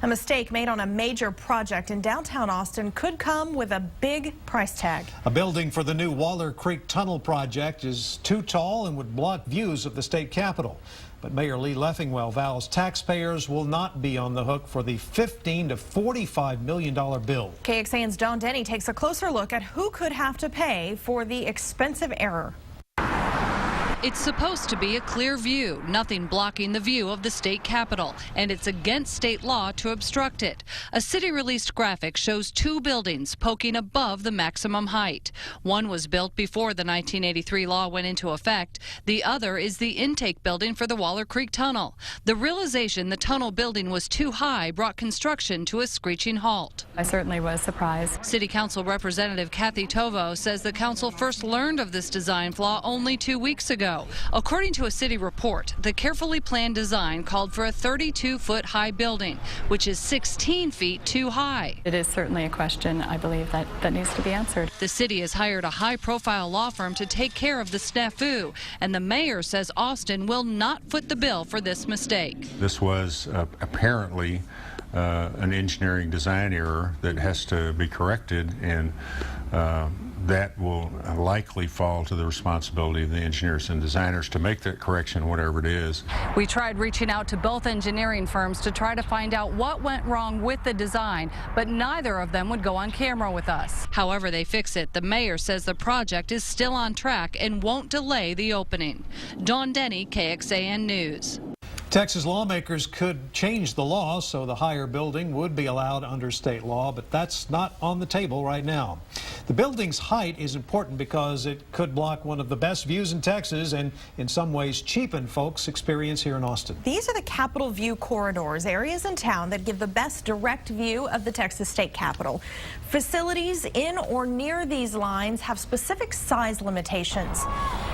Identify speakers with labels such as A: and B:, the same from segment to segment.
A: A mistake made on a major project in downtown Austin could come with a big price tag.
B: A building for the new Waller Creek Tunnel project is too tall and would block views of the state capitol. But Mayor Lee Leffingwell vows taxpayers will not be on the hook for the $15 to $45 million bill.
A: KXAN's Don Denny takes a closer look at who could have to pay for the expensive error.
C: It's supposed to be a clear view, nothing blocking the view of the state capitol, and it's against state law to obstruct it. A city-released graphic shows two buildings poking above the maximum height. One was built before the 1983 law went into effect. The other is the intake building for the Waller Creek Tunnel. The realization the tunnel building was too high brought construction to a screeching halt.
D: I certainly was surprised.
C: City Council Representative Kathy Tovo says the council first learned of this design flaw only 2 weeks ago. According to a city report, the carefully planned design called for a 32-foot high building, which is 16 feet too high.
D: It is certainly a question, I believe, that needs to be answered.
C: The city has hired a high-profile law firm to take care of the snafu, and the mayor says Austin will not foot the bill for this mistake.
E: This was apparently an engineering design error that has to be corrected, and that will likely fall to the responsibility of the engineers and designers to make that correction, whatever it is.
D: We tried reaching out to both engineering firms to try to find out what went wrong with the design, but neither of them would go on camera with us.
C: However they fix it, the mayor says the project is still on track and won't delay the opening. Dawn Denny, KXAN News.
B: Texas lawmakers could change the law so the higher building would be allowed under state law, but that's not on the table right now. The building's height is important because it could block one of the best views in Texas and in some ways cheapen folks' experience here in Austin.
A: These are the Capitol View corridors, areas in town that give the best direct view of the Texas state capitol. Facilities in or near these lines have specific size limitations.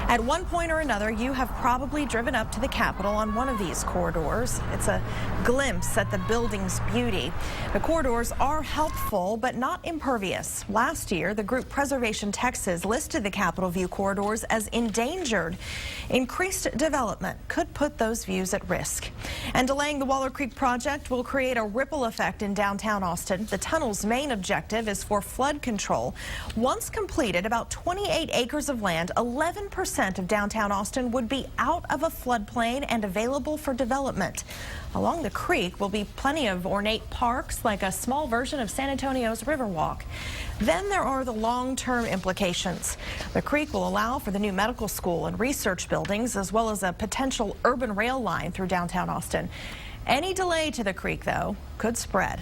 A: At one point or another, you have probably driven up to the Capitol on one of these corridors. It's a glimpse at the building's beauty. The corridors are helpful, but not impervious. Last year, the group Preservation Texas listed the Capitol View corridors as endangered. Increased development could put those views at risk. And delaying the Waller Creek project will create a ripple effect in downtown Austin. The tunnel's main objective is for flood control. Once completed, about 28 acres of land, 11% of downtown Austin would be out of a floodplain and available for development. Along the creek will be plenty of ornate parks, like a small version of San Antonio's Riverwalk. Then there are the long-term implications. The creek will allow for the new medical school and research buildings, as well as a potential urban rail line through downtown Austin. Any delay to the creek, though, could spread.